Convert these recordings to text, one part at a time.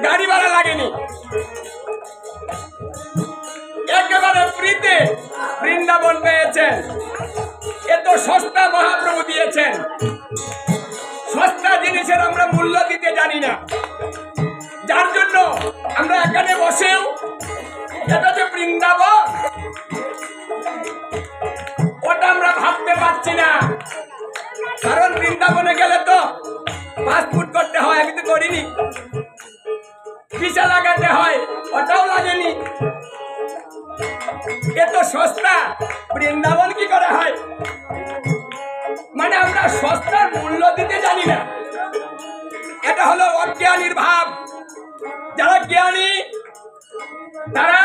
গাড়ি ভাড়া লাগেনি, একেবারে ফ্রিতে বৃন্দাবন পেয়েছেন। এত সস্তা মহাপ্রভু দিয়েছেন। সস্তা জিনিসের আমরা মূল্য দিতে জানি না, যার জন্য আমরা এখানে বসেও এটা যে বৃন্দাবন ওটা আমরা ভাবতে পারছি না। কারণ বৃন্দাবনে গেলে তো পাসপোর্ট করতে হয়, আমি তো করিনি। ভিসা লাগাতে হয়, ওটাও লাগেনি। এত সস্তা বৃন্দাবন কি করে হয়? মানে আমরা সস্তার মূল্য দিতে জানি না। এটা হলো অজ্ঞানীর ভাব। যারা জ্ঞানী তারা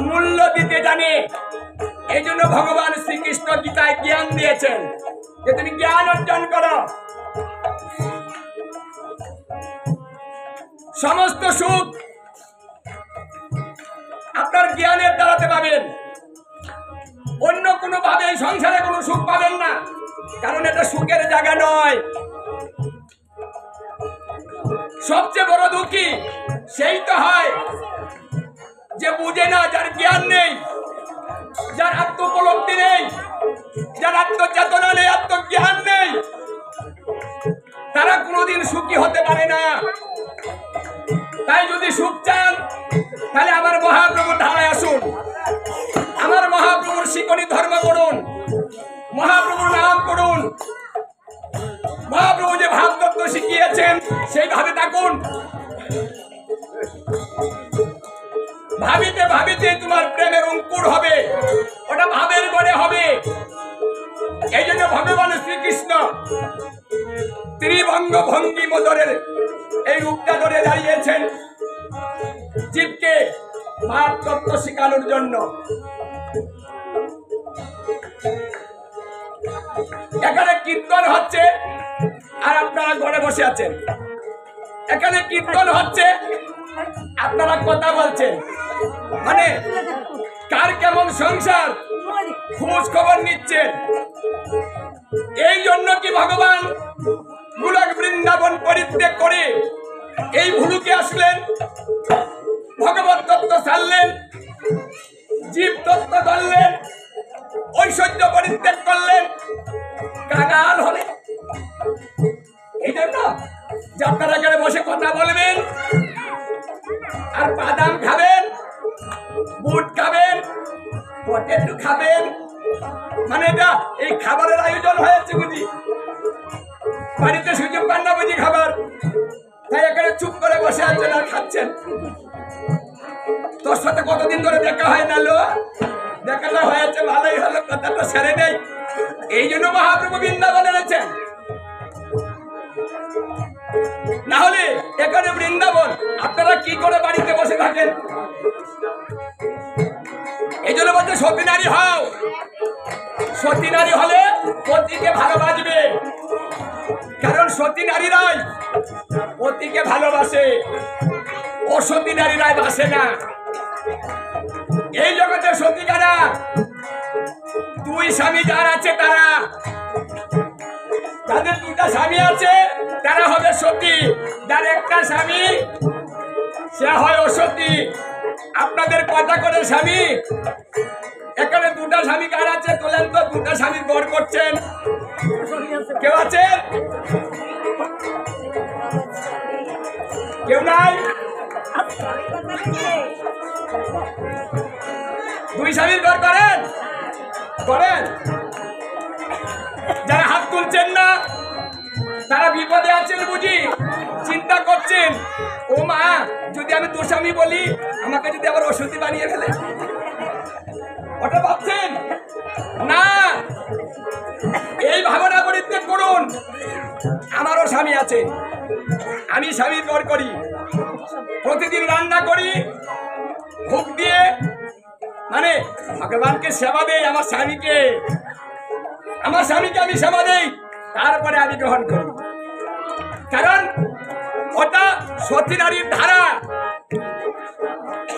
মূল্য দিতে জানে। এই জন্য ভগবান শ্রীকৃষ্ণ গীতায় জ্ঞান দিয়েছেন যে তুমি জ্ঞান অর্জন করো। সমস্ত সুখ আপনার জ্ঞানের দ্বারাতে পাবেন, অন্য কোনো ভাবে এই সংসারে কোনো সুখ পাবেন না। কারণ এটা সুখের জায়গা নয়। সবচেয়ে বড় দুঃখী সেই তো হয় যে বুঝে না, যার জ্ঞান নেই, যার আত্মোপলব্ধি নেই, যার আত্মচেতনা নেই, আত্মজ্ঞান নেই, তারা কোনোদিন সুখী হতে পারে না। তাই যদি সুখ চান তাহলে আমার মহাপ্রভুর ধারায় আসুন, আমার মহাপ্রভুর শিকড়ি ধর্ম করুন, মহাপ্রভুর নাম করুন। মহাপ্রভু যে ভাবতত্ত্ব শিখিয়েছেন সেইভাবে থাকুন। ভাবিতে ভাবিতে তোমার প্রেমের অঙ্কুর হবে, ওটা ভাবের গড়ে হবে। এই জন্য ভগবান শ্রীকৃষ্ণ ত্রিভঙ্গ ভঙ্গি মদরের এই রূপটা ধরে দাঁড়িয়েছেন জীবকে ভাব তত্ত্ব শেখানোর জন্য। এখানে কীর্তন হচ্ছে আর আপনারা ঘরে বসে আছেন। এখানে কীর্তন হচ্ছে, আপনারা কথা বলছেন। মানে কার কেমন সংসার খোঁজ খবর নিচ্ছেন। এই জন্য কি ভগবান গোলক বৃন্দাবন পরিত্যাগ করে এই ভুলুকে আসলেন, ভগবত তত্ত্ব ছাড়লেন, জীব তত্ত্ব ধরলেন, ঐশ্বর্য পরিত্যাগ করলেন, কাঙাল হলেন। এই জন্য যে আপনারা এখানে বসে কথা বলবেন আর বাদাম খাবেন, বুট খাবেন, পটেটো খাবেন। মানে এটা এই খাবারের আয়োজন হয়েছে বুঝি, বাড়িতে সুযোগ পান না বুঝি খাবার, তাই এখানে চুপ করে বসে আছেন আর খাচ্ছেন। তোর সাথে কতদিন ধরে দেখা হয় না, লো দেখাটা হয়েছে, ভালোই হলো, কথাটা সেরে নেই। এই জন্য মহাপ্রভু বৃন্দাবন এনেছেন, না হলে এখানে বৃন্দাবন আপনারা কি করে বাড়িতে বসে থাকেন? এই জন্য বলতে সতী নারী হও। সতী নারী হলে পতিকে ভালোবাসবে, কারণ সতী নারীরাই পতিকে ভালোবাসে, অসতী নারীরাই বাসে না। এই জগতে সতী কারা? দুই স্বামী যার আছে তারা, যাদের দুটা স্বামী আছে তারা হবে সতী, যার একটা স্বামী সে হয় অসতী। আপনাদের কটা করে স্বামী? এখানে দুটা স্বামী কার আছে? তোলেন তো, দুটা স্বামীর গড় করছেন কেউ আছেন? কেউ নাই? দুই স্বামীর গড় করেন? করেন? যারা হাত তুলছেন না তারা বিপদে আছেন বুঝি, চিন্তা করছেন, ও মা যদি আমি তোর স্বামী বলি আমাকে যদি আবার অসতী বানিয়ে ফেলে, ওটা ভাবছেন না। এই ভাবনা পরিত্যাগ করুন। আমারও স্বামী আছে, আমি স্বামীর গড় করি, প্রতিদিন রান্না করি ভোগ দিয়ে, মানে ভগবানকে সেবা দেই। আমার স্বামীকে আমি সেবা দেই, তারপরে আমি গ্রহণ করি। কারণ ওটা সতী নারীর ধারা।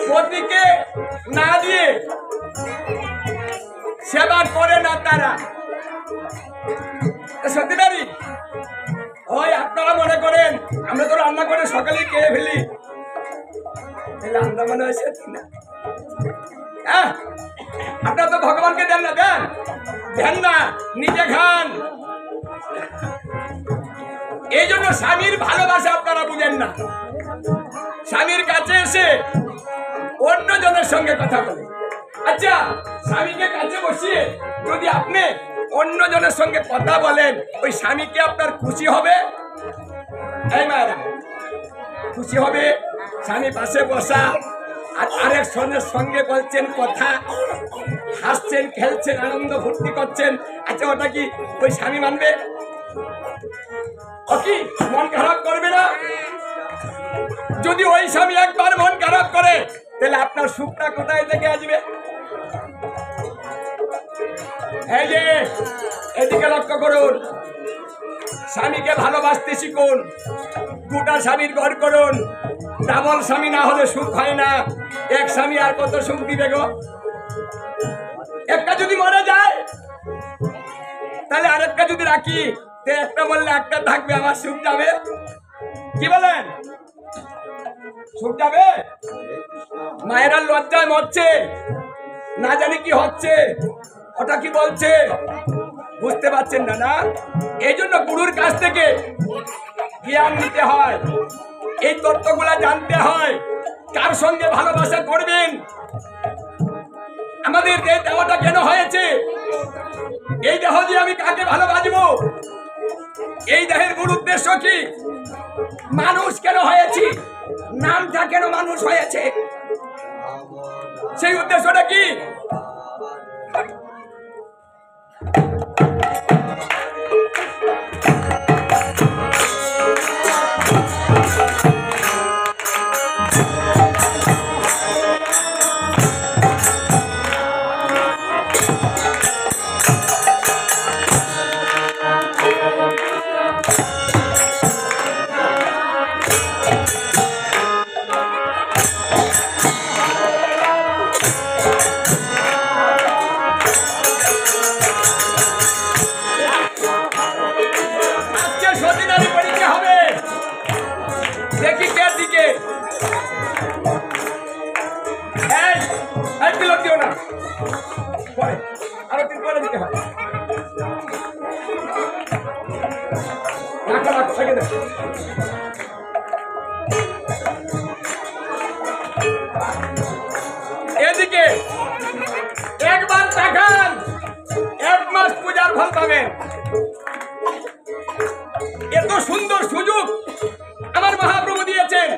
পতিকে না দিয়ে সেবা করে না তারা। সতী নারী ওই আপনারা মনে করেন আমরা তো রান্না করে সকালে খেয়ে ফেলি, আমরা মনে হয়েছে না। হ্যাঁ, আপনারা তো ভগবানকে দেন না, দেন না, নিজে খান। এই জন্য স্বামীর ভালোবাসা আপনারা বুঝেন না। স্বামীর কাছে এসে অন্য জনের সঙ্গে কথা বলে। আচ্ছা, স্বামীকে কাছে বসিয়ে যদি আপনি অন্য জনের সঙ্গে কথা বলেন, ওই স্বামীকে আপনার খুশি হবে? এই মায়েরা, খুশি হবে? স্বামী পাশে বসা আর আরেক জনের সঙ্গে বলছেন কথা, হাসছেন, খেলছেন, আনন্দ ফুর্তি করছেন, আচ্ছা ওটা কি ওই স্বামী মানবে? ও কি মন খারাপ করবে না? যদি ওই স্বামী একবার মন খারাপ করে, তাহলে আপনার সুখটা কোথায় থেকে আসবে? এই যে এদিকে লক্ষ্য করুন, স্বামীকে ভালোবাসতে শিখুন, দুটা স্বামীর ঘর করুন। ডাবল স্বামী না হলে সুখ হয় না। এক স্বামী আর কত সুখ দিবে গো? একটা যদি মরে যায়, তাহলে আরেকটা যদি রাখি, একটা বললে একটা থাকবে, আমার সুখ যাবে। কি বলেন? সুখ যাবে? মায়েরা লজ্জায় মরছে, না জানি কি হচ্ছে, ওটা কি বলছে বুঝতে পারছেন না? না, এই জন্য গুরুর কাছ থেকে জ্ঞান নিতে হয়, এই তত্ত্বগুলা জানতে হয়। কার সঙ্গে ভালোবাসা করবেন, আমাদের এই দেহটা কেন হয়েছে, এই দেহ দিয়ে আমি কাকে ভালোবাসবো, এই দেহের মূল উদ্দেশ্য কি, মানুষ কেন হয়েছি, নামটা কেন মানুষ হয়েছে, সেই উদ্দেশ্যটা কি? এদিকে একবার তাকান, 1 মাস পূজার ফল পাবেন। এত সুন্দর সুযোগ আমার মহাপ্রভু দিয়েছেন,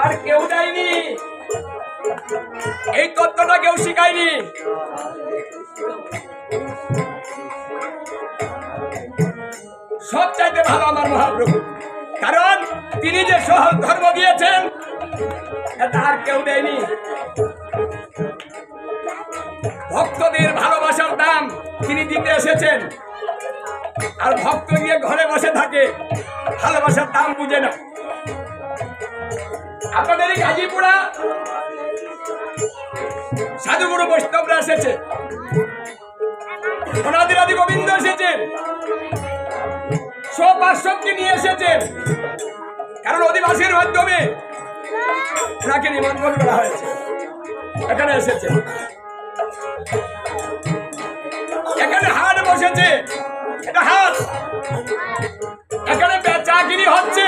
আর কেউ দেয়নি। এই তত্ত্বটা কেউ শিখায়নি। সব চাইতে ভালো আমার মহাপ্রভু, কারণ তিনি যে সহজ ধর্ম দিয়েছেন এটা আর কেউ দেয়নি। ভক্তদের ভালোবাসার দাম তিনি দিতে এসেছেন, আর ভক্ত গিয়ে ঘরে বসে থাকে, ভালোবাসার দাম বুঝে না। আপনাদের এই গাজীপুরা সাধুগুরু বৈষ্ণবরা এসেছে, অনাদি আদি গোবিন্দ এসেছেন, সব-পার্শ্বকে নিয়ে এসেছেন, কারণ অধিবাসীর মাধ্যমে ওনাকে নিমন্ত্রণ করা হয়েছে, এখানে এসেছে। এখানে হাট বসেছে, এটা হাট, এখানে বেচাকিনি হচ্ছে।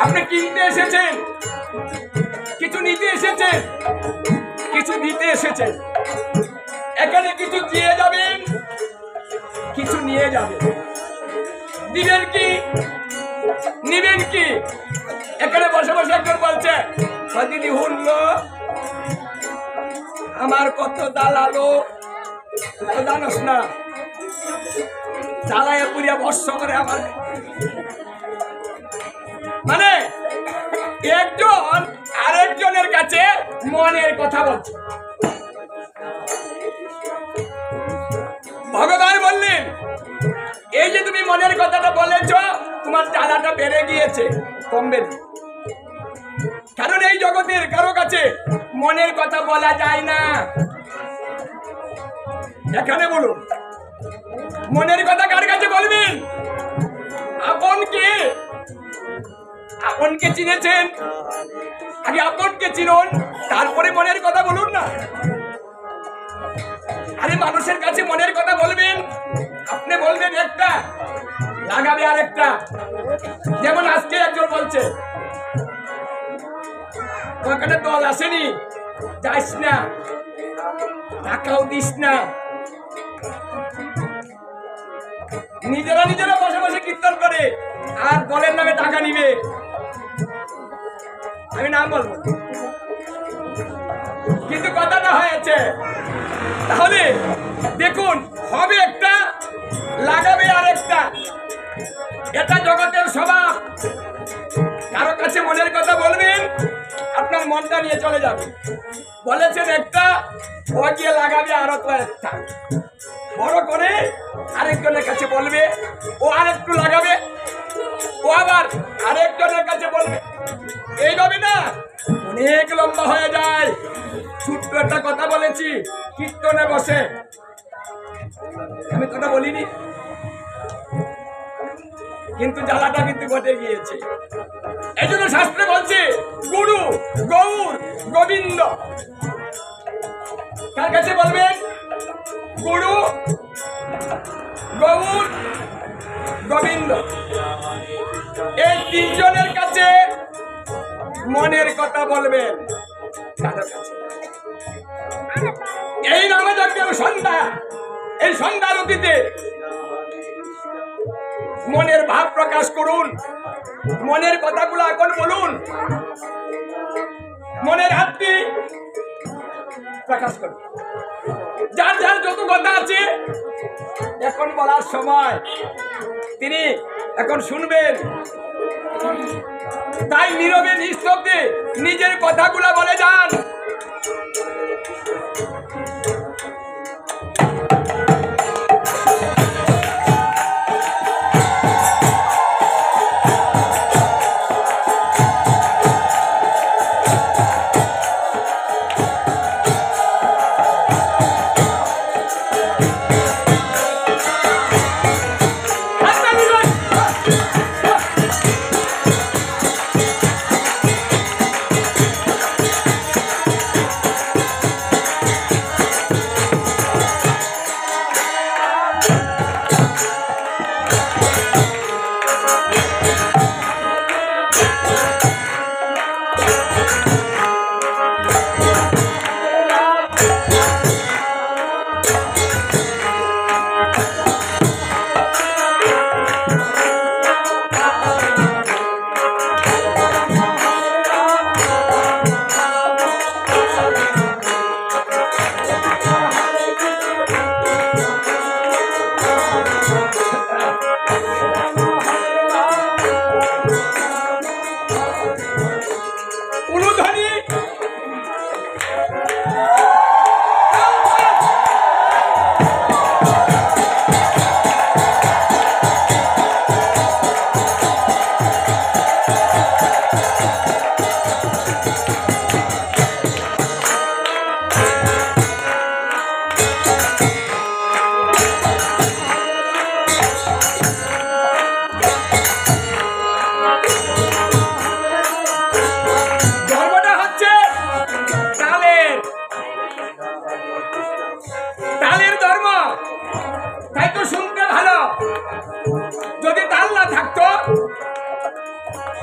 আপনি কিনতে এসেছেন, কিছু নিতে এসেছেন, কিছু দিতে এসেছেন। এখানে কিছু দিয়ে যাবেন, কিছু নিয়ে যাবেন। দিবেন কি, নিবেন কি? এখানে বসে বসে একজন বলছে, দিদি হুনলো আমার কত দালালো, জানোস না, জ্বালায় পুরিয়া বর্ষ করে আমার। মানে একজন আরেকজনের কাছে মনের কথা বলছে। ভগবান বললেন, এই যে তুমি মনের কথাটা বলেছ, তোমার জ্বালাটা বেড়ে গিয়েছে, কমবে না। কারণ এই জগতের কারো কাছে মনের কথা বলা যায় না। এখানে বলুন, মনের কথা কার কাছে বলবেন? আপনকে। আপনকে চিনেছেন? আগে আপনকে চিনুন, তারপরে মনের কথা বলুন না। আরে মানুষের কাছে মনের কথা বলবেন, আপনি বলবেন একটা, লাগাবে আরেকটা। যেমন আজকে একজন বলছে ওখানে দল আসেনি, যাইস না, টাকাও দিস না। নিজেরা নিজেরা বসে বসে কীর্তন করে আর দলের নামে টাকা নিবে। আমি নাম বলবো, কিন্তু কথাটা হয়েছে। তাহলে দেখুন, হবে একটা, লাগাবে আরেকটা। এটা জগতের স্বভাব। কারো কাছে মনের কথা বলবেন, আপনার মনটা নিয়ে চলে যাবে। বলেছেন একটা, ও গিয়ে লাগাবে আরো তো একটা, বড় করে আরেকজনের কাছে বলবে, ও আরেকটু লাগাবে, ও আবার আরেকজনের কাছে বলবে। এইভাবে না অনেক লম্বা হয়ে যায়। ছোট্ট একটা কথা বলেছি কীর্তনে বসে, আমি কথা বলিনি, কিন্তু জ্বালাটা কিন্তু ঘটে গিয়েছে। এই জন্য শাস্ত্রে বলছে গুরু, গৌর, গোবিন্দ। কার কাছে বলবেন? গুরু, গৌর, গোবিন্দ। এই তিনজনের কাছে মনের কথা বলবেন। এই নামে যজ্ঞের সন্ধ্যা, এই সন্ধ্যার অতীতে মনের ভাব প্রকাশ করুন, মনের কথাগুলো এখন বলুন, মনের হাতটি প্রকাশ করুন। যার যার যত কথা আছে এখন বলার সময়, তিনি এখন শুনবেন। তাই নীরবে নিস্তব্ধে নিজের কথাগুলো বলে যান।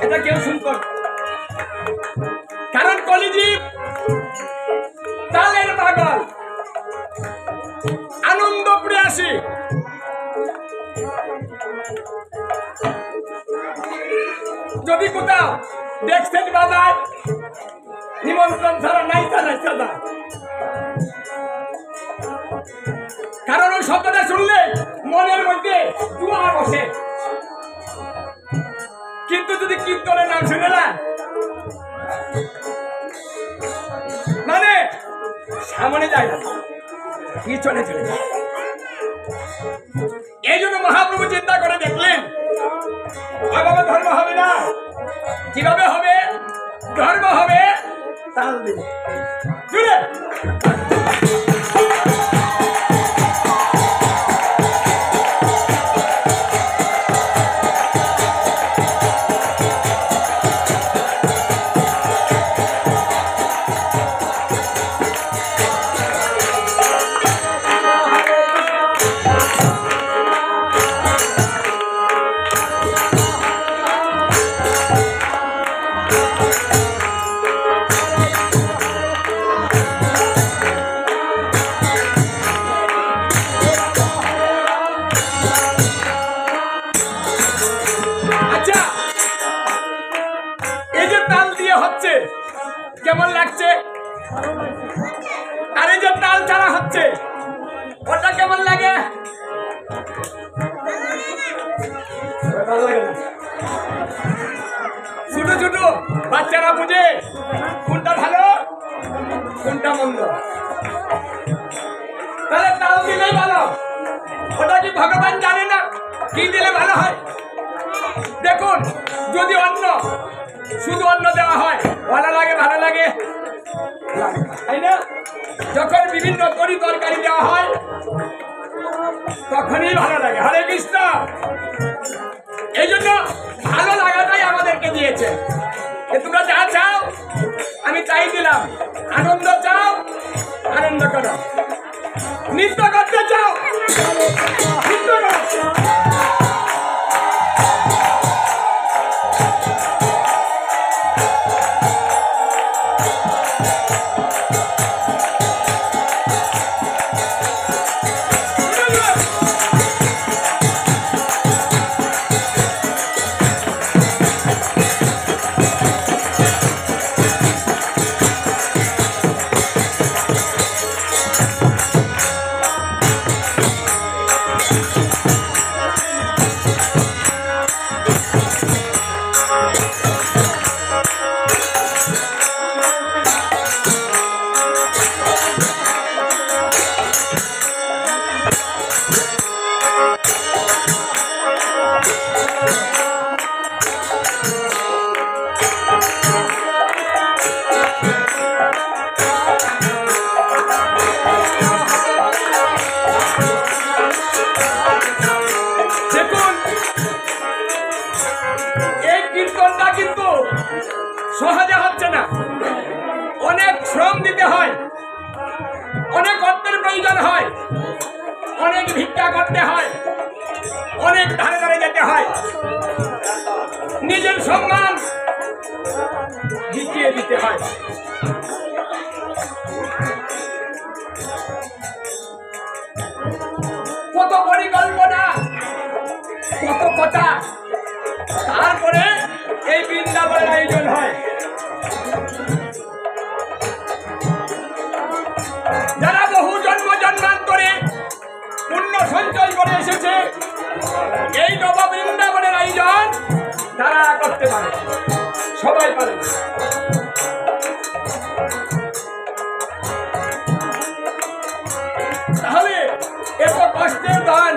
এটা কেউ শুনতো না, কারণ কলিজীব তালের পাগল, আনন্দ প্রিয়াসী। যদি কোথাও দেখছেন বাজায় নিমন্ত্রণ ছাড়া নাইতা নাইতা যায়, কারণ ওই শব্দটা শুনলে মনের মধ্যে জুয়া বসে। কিন্তু যদি কীর্তনের নাম শুনে না, মানে সামনে যায় না, পিছনে চলে যায়। এই জন্য মহাপ্রভু চিন্তা করে দেখলেন বাবা ধর্ম হবে না, কিভাবে হবে? ধর্ম হবে তাল দিলে। যে হচ্ছে কেমন লাগছে? আর এই যে তাল ছাড়া হচ্ছে ওটা কেমন লাগে? ভালো লাগে না। ছোট ছোট বাচ্চারা বুঝে কোনটা ভালো কোনটা মন্দ। তাহলে তাল দিলেই ভালো, ওটা কি ভগবান জানে না কি দিলে ভালো হয়? দেখুন, যদি অন্ন শুধু অন্ন দেওয়া হয় ভালো লাগে, ভালো লাগে তাই না? যখন বিভিন্ন তরি তরকারি দেওয়া হয় তখনই ভালো লাগে। হরে কৃষ্ণ। এই জন্য ভালো লাগাটাই আমাদেরকে দিয়েছে। তোমরা যা চাও আমি তাই দিলাম। আনন্দ চাও আনন্দ করো, নৃত্য করতে চাও নৃত্য করো। সহজে হচ্ছে না, অনেক শ্রম দিতে হয়, অনেক অর্থের প্রয়োজন হয়, অনেক ভিক্ষা করতে হয়, অনেক ধারে ধারে যেতে হয়, নিজের সম্মান জিতিয়ে দিতে হয়। কত পরিকল্পনা, কত কথা, তারপরে এই বৃন্দাবনের আয়োজন হয়। যারা বহু জন্ম জন্মান্তরে পুণ্য সঞ্চয় করে এসেছে, এই নব বৃন্দাবনের আয়োজন তারা করতে পারে, সবাই পারে। তাহলে এত কষ্টের দান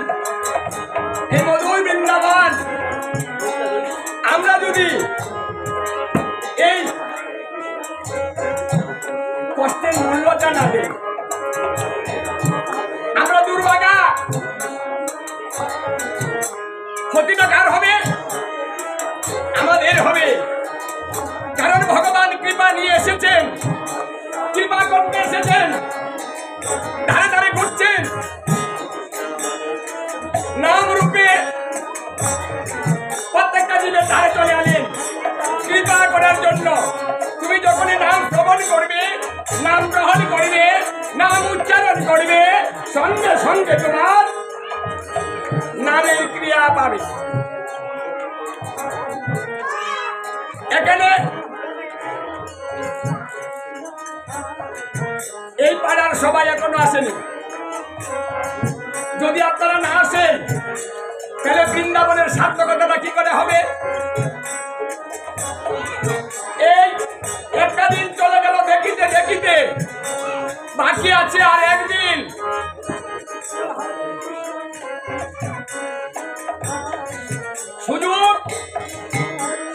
এই মধুর বৃন্দাবন, আমরা যদি এই কষ্টের মূল্যটা না দিই, আমরা দুর্ভাগা। ক্ষতিটা কার হবে? আমাদের হবে। কারণ ভগবান কৃপা নিয়ে এসেছেন, কৃপা করতে এসেছেন, ধারে ধারে ঘুরছেন নাম রূপে, প্রত্যেকটা জীবের ধারে চলে আলেন কৃপা করার জন্য। তুমি যখনই নাম শ্রবণ করবে, নাম গ্রহণ করবে, নাম উচ্চারণ করবে, সঙ্গে সঙ্গে তোমার নামের ক্রিয়া পাবে। এখানে এই পাড়ার সবাই এখনো আসেনি। যদি আপনারা না আসেন তাহলে বৃন্দাবনের সার্থকতাটা কি করে হবে? এই একটা দিন চলে গেল দেখিতে দেখিতে, বাকি আছে আর একদিন। সুযোগ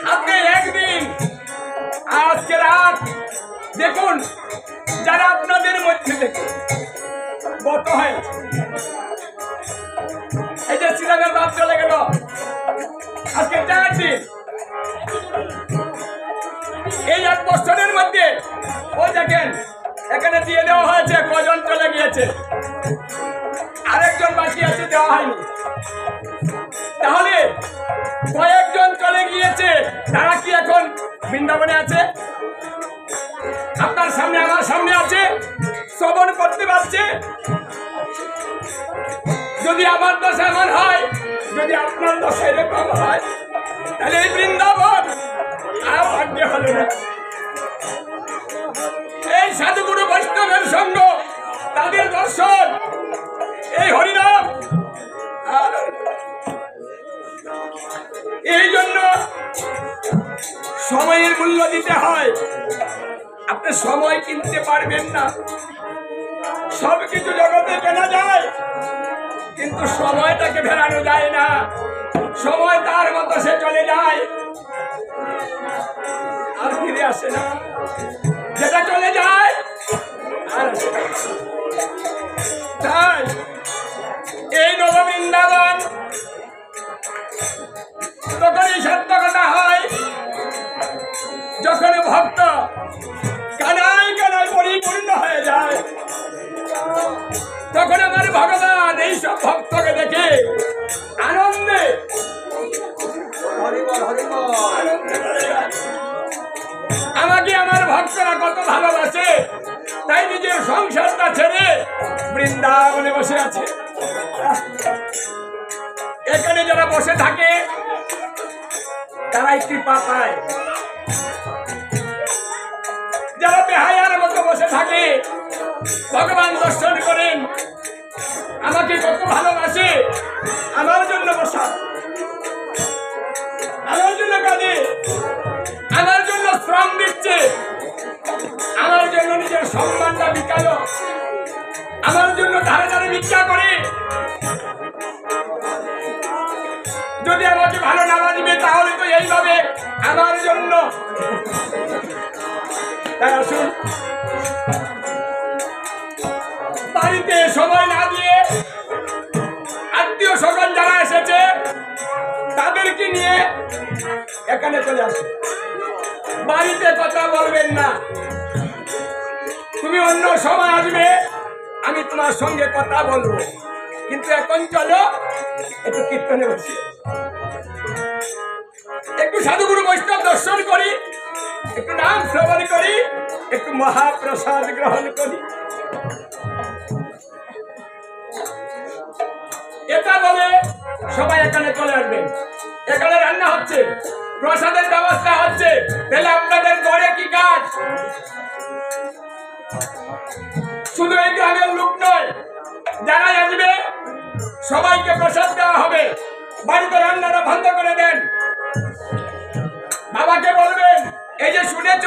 হাতে একদিন, আজকে রাত। দেখুন, যারা আপনাদের মধ্যে থেকে গত হয়, এই যে শ্রীরামের বাপ চলে গেল, আজকে 4 দিন। এই 1 বছরের মধ্যে ওই দেখেন এখানে দিয়ে দেওয়া হয়েছে, কজন চলে গিয়েছে, আরেকজন বাকি আছে, দেওয়া হয়নি। তাহলে কয়েকজন চলে গিয়েছে, তারা কি এখন বৃন্দাবনে আছে? আপনার সামনে, আমার সামনে আছে, শ্রবণ করতে পারছে। যদি আমার দশা এমন হয়, যদি আপনার দশা এরকম হয়, তাহলে এই বৃন্দাবন আর ভাগ্য হলো না। সময়ের মূল্য দিতে হয়। আপনি সময় কিনতে পারবেন না। সবকিছু জগতে কেনা যায়, কিন্তু সময়টাকে ফেরানো যায় না। সময় তার মতো সে চলে যায়, আর ফিরে আসে না। যেটা চলে যায় আর আসে না। তাই এই নববৃন্দাবন তখনই সার্থকতা হয় যখন ভক্ত কানায় কানায় পরিপূর্ণ হয়ে যায়। তখন আমার ভগবান এইসব ভক্তকে দেখে আনন্দে আমাকে আমার ভক্তরা কত ভালোবাসে, তাই নিজের সংসারটা ছেড়ে বৃন্দাবনে বসে আছে। এখানে যারা বসে থাকে তারাই কৃপা পায়। যারা বেহায়ার মতো বসে থাকে ভগবান দর্শন করেন, আমাকে কত ভালোবাসে, আমার জন্য বসা, আমার জন্য কাজে, আমার জন্য শ্রম দিচ্ছে, আমার জন্য নিজের সম্মানটা বিকালো, আমার জন্য ধারে ধারে ভিক্ষা করে। যদি আমাকে ভালো না বাঁচবে তাহলে তো এইভাবে আমার জন্য। তাই আসুন, বাড়িতে সময় না দিয়ে আত্মীয় স্বজন যারা এসেছে তাদেরকে নিয়ে এখানে চলে আসুন। বাড়িতে কথা বলবেন না, তুমি অন্য সময় আসবে, আমি তোমার সঙ্গে কথা বলবো, কিন্তু এখন চলো একটু কীর্তনে বসি, একটু সাধুগুরু বৈষ্ণব দর্শন করি, একটু নাম শ্রবণ করি, একটু মহাপ্রসাদ গ্রহণ করি। এটা বলে সবাই এখানে চলে আসবেন। এখানে রান্না হচ্ছে, প্রসাদের ব্যবস্থা হচ্ছে, তাহলে আপনাদের ঘরে কি কাজ? শুধু এই গ্রামের লোক নয়, যারা আসবে সবাইকে প্রসাদ দেওয়া হবে। বাড়িতে রান্নাটা বন্ধ করে দেন। বাবাকে বলবেন, এই যে শুনেছ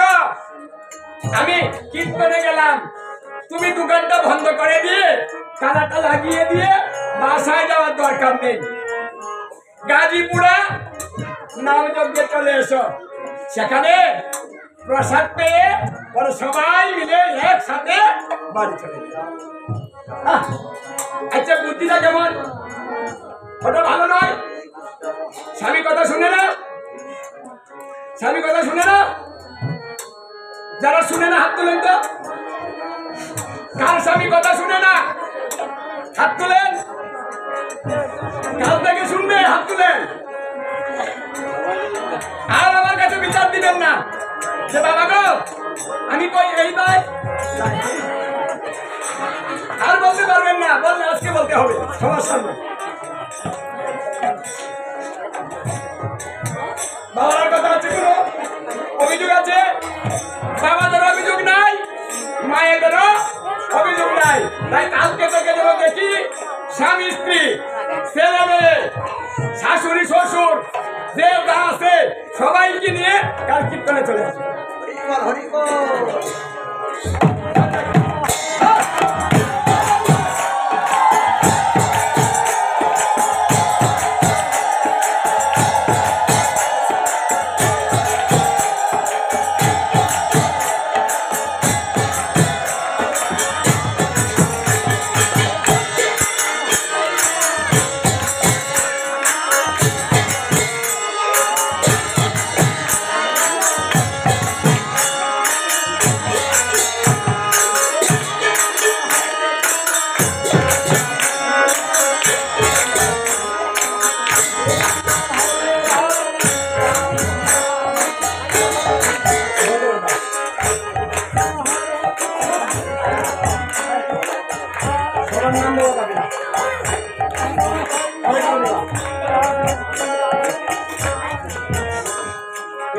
আমি কীর্তনে গেলাম, তুমি দোকানটা বন্ধ করে দিয়ে তালাটা লাগিয়ে দিয়ে বাসায় যাওয়ার দরকার নেই, গাজীপুরা নামযজ্ঞে চলে এসো, সেখানে প্রসাদ পেয়ে পরে সবাই মিলে একসাথে বাড়ি চলে যাও। আচ্ছা, বুদ্ধিটা কেমন? ওটা ভালো নয়? স্বামী কথা শুনে না, স্বামী কথা শুনে না? যারা শুনে না হাত তুলেন তো। কার স্বামী কথা শুনে না? হাত তুলেন। কাল থেকে শুনবে, হাত তুলেন। আর আমার কাছে বিচার দিবেন না যে বাবা গো আমি কই এই ভাই, আর বলতে পারবেন না, বললে আজকে বলতে হবে সবার সামনে। বাবার কথা আছে, কোনো অভিযোগ আছে? বাবাদের অভিযোগ নাই, মায়েদেরও অভিযোগ নাই। তাই কালকে থেকে যেন দেখি স্বামী স্ত্রী, ছেলে মেয়ে, শাশুড়ি শ্বশুর যে যা আছে সবাইকে নিয়ে কাল কীর্তনে চলে আসে।